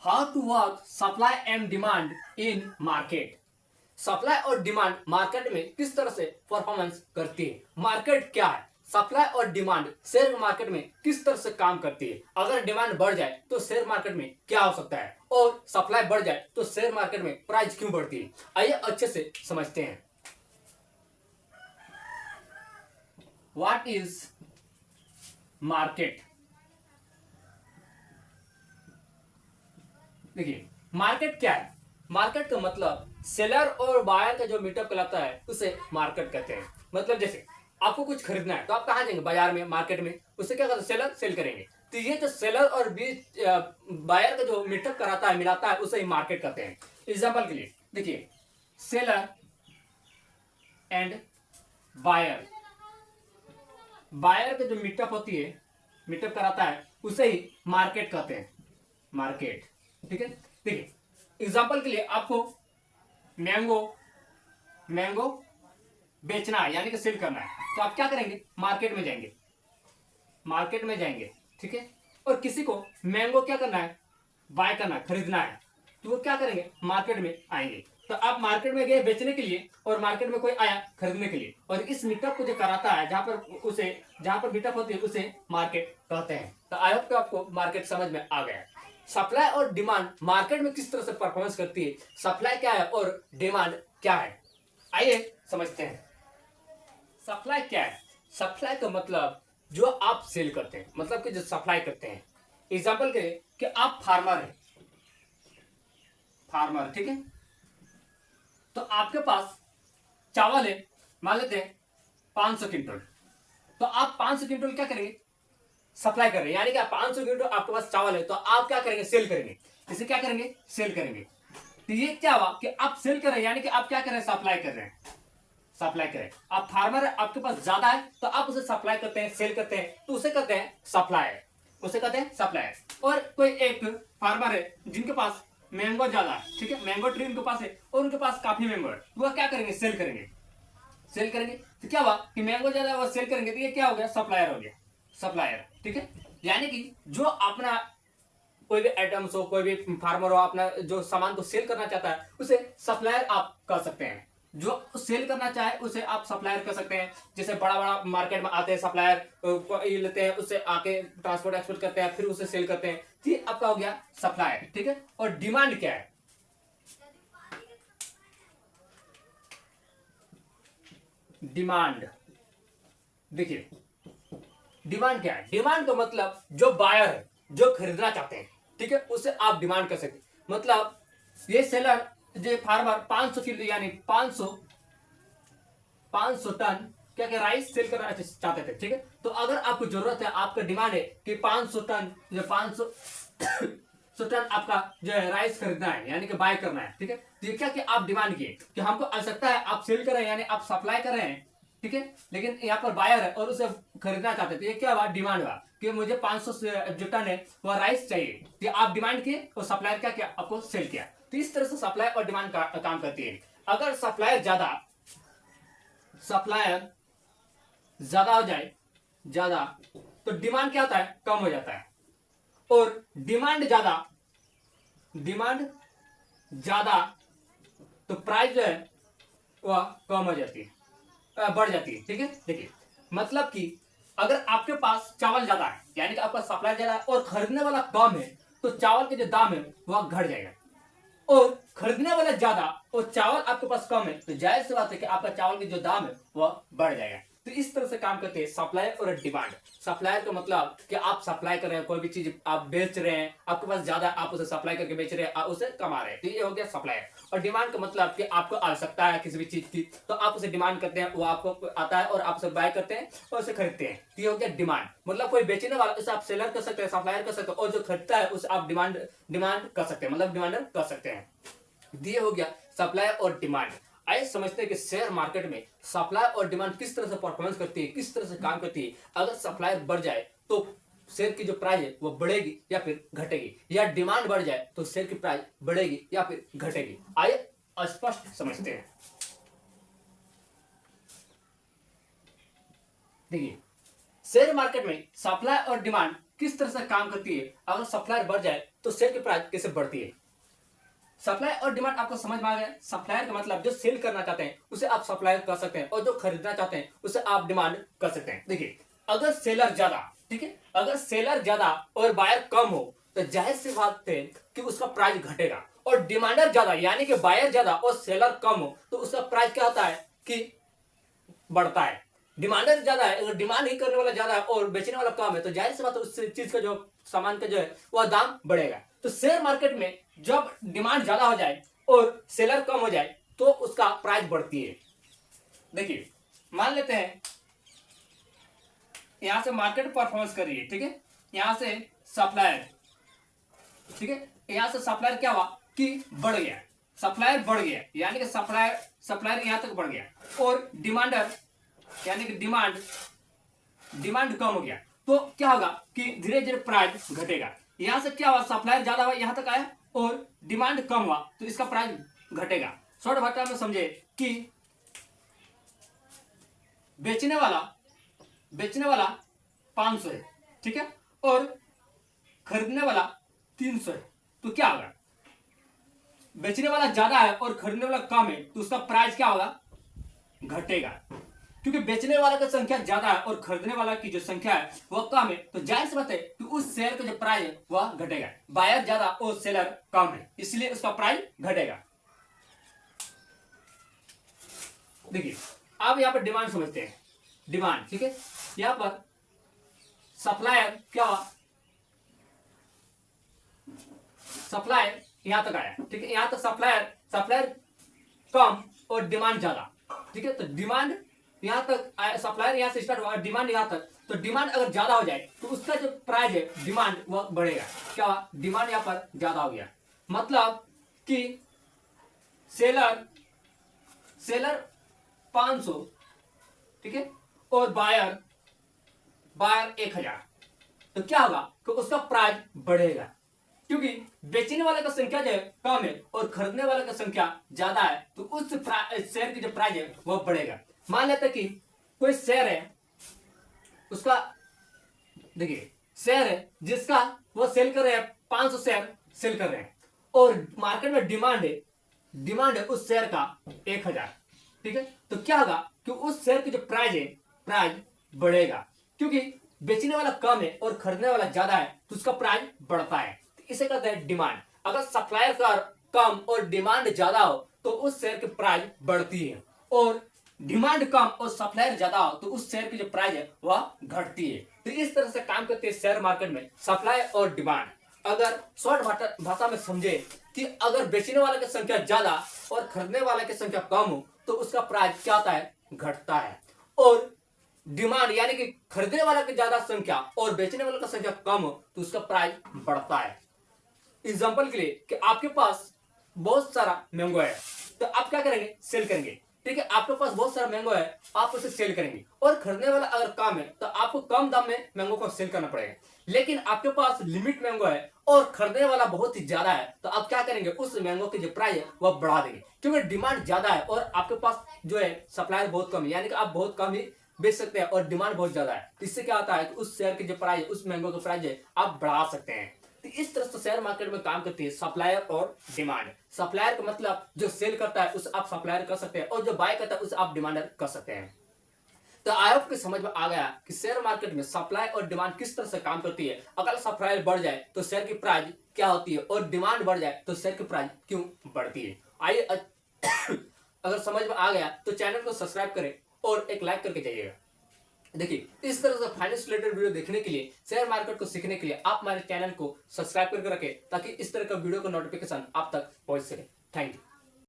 How to work supply and demand in market. Supply और demand market में किस तरह से परफॉर्मेंस करती है, मार्केट क्या है, सप्लाई और डिमांड शेयर मार्केट में किस तरह से काम करती है, अगर डिमांड बढ़ जाए तो शेयर मार्केट में क्या हो सकता है और सप्लाई बढ़ जाए तो शेयर मार्केट में प्राइस क्यों बढ़ती है। आइए अच्छे से समझते हैं। What is market. देखिए मार्केट क्या है। मार्केट का मतलब सेलर और बायर का जो मीटअप कहलाता है उसे मार्केट कहते हैं। मतलब जैसे आपको कुछ खरीदना है तो आप कहाँ जाएंगे, बाजार में, मार्केट में। उसे क्या कहते हैं, सेलर सेल करेंगे। तो ये जो सेलर और बीच बायर का जो मीटअप कराता है, मिलाता है, उसे ही मार्केट कहते हैं। एग्जाम्पल के लिए देखिए, सेलर एंड बायर, बायर का जो मीटअप होती है, मीटअप कराता है, उसे ही मार्केट कहते हैं, मार्केट। ठीक है। देखिए एग्जाम्पल के लिए आपको मैंगो मैंगो बेचना है, यानी कि सेल करना है, तो आप क्या करेंगे, मार्केट में जाएंगे, मार्केट में जाएंगे। ठीक है। और किसी को मैंगो क्या करना है, बाय करना है, खरीदना है, तो वो क्या करेंगे, मार्केट में आएंगे। तो आप मार्केट में गए बेचने के लिए और मार्केट में कोई आया खरीदने के लिए, और इस मीटअप को जो कराता है, जहां पर मीटअप होती है उसे मार्केट कहते हैं। तो आई होप कि आपको मार्केट समझ में आ गया। सप्लाई और डिमांड मार्केट में किस तरह से परफॉर्मेंस करती है, सप्लाई क्या है और डिमांड क्या है, आइए समझते हैं। सप्लाई क्या है। सप्लाई का मतलब जो आप सेल करते हैं, मतलब कि जो सप्लाई करते हैं। एग्जाम्पल के लिए कि आप फार्मर हैं, फार्मर, ठीक है। तो आपके पास चावल है, मान लेते हैं 500 क्विंटल। तो आप 500 क्विंटल क्या करेंगे, सप्लाई कर रहे हैं, यानी कि 500 क्विंटल आपके पास चावल है, तो आप क्या करेंगे, सेल करेंगे। इसे क्या करेंगे, सेल करेंगे। तो ये क्या हुआ कि आप सेल कर रहे हैं, यानी कि आप क्या कर रहे हैं, सप्लाई कर रहे हैं, सप्लाई करें। आप फार्मर है, आपके पास ज्यादा है, तो आप उसे सप्लाई करते हैं, सेल करते हैं, तो उसे कहते हैं सप्लायर, उसे कहते हैं सप्लायर। और कोई एक फार्मर है जिनके पास मैंगो ज्यादा है, ठीक है, मैंगो ट्री उनके पास है और उनके पास काफी मैंगो है, तो वह क्या करेंगे, सेल करेंगे, सेल करेंगे। तो क्या हुआ कि मैंगो ज्यादा है और सेल करेंगे, तो ये क्या हो गया, सप्लायर हो गया, सप्लायर। ठीक है। यानी कि जो अपना कोई भी आइटम्स हो, कोई भी फार्मर हो, अपना जो सामान को सेल करना चाहता है उसे सप्लायर आप कर सकते हैं। जो सेल करना चाहे उसे आप सप्लायर कर सकते हैं। जैसे बड़ा बड़ा मार्केट में आते हैं सप्लायर, ये लेते हैं, उससे आके ट्रांसपोर्ट एक्सपोर्ट करते हैं, फिर उसे सेल करते हैं। ये आपका हो गया सप्लायर। ठीक है। और डिमांड क्या है, डिमांड। देखिए डिमांड क्या है। डिमांड का मतलब जो बायर है, जो खरीदना चाहते हैं, ठीक है, उसे आप डिमांड कर सकते। मतलब ये सेलर, जो फार्मर 500 किलो यानी 500 टन क्या क्या राइस सेल करना चाहते थे। ठीक है। तो अगर आपको जरूरत है, आपका डिमांड है कि 500 टन, जो 500 टन आपका जो है राइस खरीदना है, यानी कि बाय करना है। ठीक है। तो ये क्या कि आप डिमांड किए कि हमको आवश्यकता है, आप सेल कर रहे हैं, यानी आप सप्लाई कर रहे हैं। ठीक है। लेकिन यहाँ पर बायर है और उसे खरीदना चाहते थे, ये क्या हुआ, डिमांड हुआ कि मुझे 500 जो टन है वह राइस चाहिए। तो आप डिमांड किए और सप्लायर क्या किया, आपको सेल किया। तो इस तरह से सप्लाई और डिमांड का काम करती है। अगर सप्लायर ज्यादा हो जाए, ज्यादा, तो डिमांड क्या होता है, कम हो जाता है। और डिमांड ज्यादा तो प्राइस जो है वह कम हो जाती है, बढ़ जाती है। ठीक है। देखिए मतलब कि अगर आपके पास चावल ज्यादा है, यानी कि आपका सप्लाई ज्यादा है और खरीदने वाला कम है, तो चावल के जो दाम है वह घट जाएगा। और खरीदने वाला ज्यादा और चावल आपके पास कम है, तो जाहिर सी बात है कि आपका चावल की जो दाम है वह बढ़ जाएगा। तो इस तरह से काम करते हैं सप्लाई और डिमांड। सप्लाई का मतलब कि आप सप्लाई कर रहे हैं, कोई भी चीज आप बेच रहे हैं, आपके पास ज्यादा, आप उसे सप्लाई करके बेच रहे हैं, आप उसे कमा रहे हैं, तो ये हो गया सप्लाई। और डिमांड का मतलब कि आपको आवश्यकता है किसी भी चीज की, तो आप उसे डिमांड करते हैं, वो आपको आता है और आप उसे बाय करते हैं और उसे खरीदते हैं। तो ये हो गया डिमांड। मतलब कोई बेचने वाला, उसे आप सेलर कर सकते हैं, सप्लायर कर सकते हैं, और जो खरीदता है उसे आप डिमांड कर सकते हैं, मतलब डिमांडर कर सकते हैं। ये हो गया सप्लाई और डिमांड। आइए समझते हैं कि शेयर मार्केट में सप्लाई और डिमांड किस तरह से परफॉर्मेंस करती है, किस तरह से काम करती है। अगर सप्लाई बढ़ जाए तो शेयर की जो प्राइस है वो बढ़ेगी या फिर घटेगी, या डिमांड बढ़ जाए तो शेयर की प्राइस बढ़ेगी या फिर घटेगी। आइए स्पष्ट समझते हैं। देखिए शेयर मार्केट में सप्लाई और डिमांड किस तरह से काम करती है। अगर सप्लाई बढ़ जाए तो शेयर की प्राइस कैसे बढ़ती है। सप्लाई और डिमांड आपको समझ में आ गया। सप्लायर का मतलब जो सेल करना चाहते हैं उसे आप सप्लायर कर सकते हैं, और जो खरीदना चाहते हैं उसे आप डिमांड कर सकते हैं। देखिए, अगर सेलर ज्यादा, ठीक है, अगर सेलर ज्यादा और बायर कम हो तो जाहिर सी बात है कि उसका प्राइस घटेगा, और डिमांडर ज्यादा यानी कि बायर ज्यादा और सेलर कम हो तो उसका प्राइस क्या होता है कि बढ़ता है। डिमांडर ज्यादा है, अगर डिमांड ही करने वाला ज्यादा है और बेचने वाला कम है तो जाहिर सी बात है उस चीज का जो सामान का जो है वह दाम बढ़ेगा। तो शेयर मार्केट में जब डिमांड ज्यादा हो जाए और सेलर कम हो जाए तो उसका प्राइस बढ़ती है। देखिए, मान लेते हैं यहां से मार्केट परफॉर्मेंस कर रही है, ठीक है, यहां से सप्लायर, ठीक है, यहां से सप्लायर क्या हुआ कि बढ़ गया, सप्लायर बढ़ गया यानी कि सप्लायर यहां तक बढ़ गया, और डिमांडर यानी कि डिमांड कम हो गया तो क्या होगा कि धीरे धीरे प्राइस घटेगा। यहां से क्या हुआ, सप्लायर ज्यादा हुआ यहां तक आया और डिमांड कम हुआ तो इसका प्राइस घटेगा। शॉर्ट भाषा में समझे कि बेचने वाला 500 है, ठीक है, और खरीदने वाला 300 है, तो क्या होगा, बेचने वाला ज्यादा है और खरीदने वाला कम है तो उसका प्राइस क्या होगा, घटेगा। क्योंकि बेचने वाला की संख्या ज्यादा है और खरीदने वाला की जो संख्या है वह कम है तो जाहिर सी बात है कि उस शेयर का जो प्राइस है वह घटेगा। बायर ज्यादा और सेलर कम है इसलिए उसका प्राइस घटेगा। देखिए, अब यहां पर डिमांड समझते हैं। डिमांड, ठीक है, यहां पर सप्लायर क्या हुआ, सप्लायर यहां तक आया, ठीक है, यहां तक सप्लायर कम और डिमांड ज्यादा, ठीक है, तो डिमांड यहां तक आया, सप्लायर यहां से स्टार्ट हुआ, डिमांड यहां तक, तो डिमांड अगर ज्यादा हो जाए तो उसका जो प्राइस है डिमांड वह बढ़ेगा। क्या हुआ, डिमांड यहां पर ज्यादा हो गया, मतलब कि सेलर 500, ठीक है, और बायर 1000, तो क्या होगा कि उसका प्राइस बढ़ेगा क्योंकि बेचने वाले का संख्या जो है कम है और खरीदने वाले का संख्या ज्यादा है तो उस शेयर की जो प्राइस है वह बढ़ेगा। मान लेते हैं कि कोई शेयर है, उसका देखिए शेयर है जिसका वो सेल कर रहे हैं 500 शेयर सेल कर रहे हैं और मार्केट में डिमांड है उस शेयर का 1000, ठीक है, तो क्या होगा कि उस शेयर की जो प्राइस बढ़ेगा क्योंकि बेचने वाला कम है और खरीदने वाला ज्यादा है तो उसका प्राइस बढ़ता है। तो इसे कहते हैं डिमांड। अगर सप्लायर का कम और डिमांड ज्यादा हो तो उस शेयर की प्राइस बढ़ती है, और डिमांड कम और सप्लायर ज्यादा हो तो उस शेयर की जो प्राइस है वह घटती है। तो इस तरह से काम करते हैं शेयर मार्केट में सप्लाई और डिमांड। अगर शॉर्ट भाषा में समझे कि अगर बेचने वाले की संख्या ज्यादा और खरीदने वाले की संख्या कम हो तो उसका प्राइस क्या होता है, घटता है, और डिमांड यानी कि खरीदने वाला की ज्यादा संख्या और बेचने वाले की संख्या कम हो तो उसका प्राइस बढ़ता है। एग्जांपल के लिए कि आपके पास बहुत सारा मैंगो है तो आप क्या करेंगे, सेल करेंगे, ठीक है, आपके पास बहुत सारा मैंगो है आप उसे सेल करेंगे, और खरीदने वाला अगर कम है तो आपको कम दाम में मैंगो को सेल करना पड़ेगा। लेकिन आपके पास लिमिट मैंगो है और खरीदने वाला बहुत ही ज्यादा है तो आप क्या करेंगे, उस मैंगो की जो प्राइस है वह बढ़ा देंगे क्योंकि डिमांड ज्यादा है और आपके पास जो है सप्लाई बहुत कम है, यानी कि आप बहुत कम ही बेच सकते हैं और डिमांड बहुत ज्यादा है। इससे क्या होता है कि उस शेयर की जो प्राइस है, उस मैंगो की प्राइस है आप बढ़ा सकते हैं। तो इस तरह से शेयर मार्केट में काम करती है सप्लायर और डिमांड। सप्लायर का मतलब जो सेल करता है उसे आप सप्लायर कर सकते हैं और जो बाय करता है उसे आप डिमांडर कर सकते हैं। तो आई होप कि समझ में आ गया कि शेयर मार्केट में सप्लाई और डिमांड किस तरह से काम करती है। अगर सप्लाई बढ़ जाए तो शेयर की प्राइस क्या होती है और डिमांड बढ़ जाए तो शेयर की प्राइस क्यों बढ़ती है। आइए अगर समझ में आ गया तो चैनल को सब्सक्राइब करें और एक लाइक करके जाइएगा। देखिए, इस तरह से फाइनेंस रिलेटेड वीडियो देखने के लिए, शेयर मार्केट को सीखने के लिए आप हमारे चैनल को सब्सक्राइब करके रखें ताकि इस तरह का वीडियो का नोटिफिकेशन आप तक पहुंच सके। Thank you.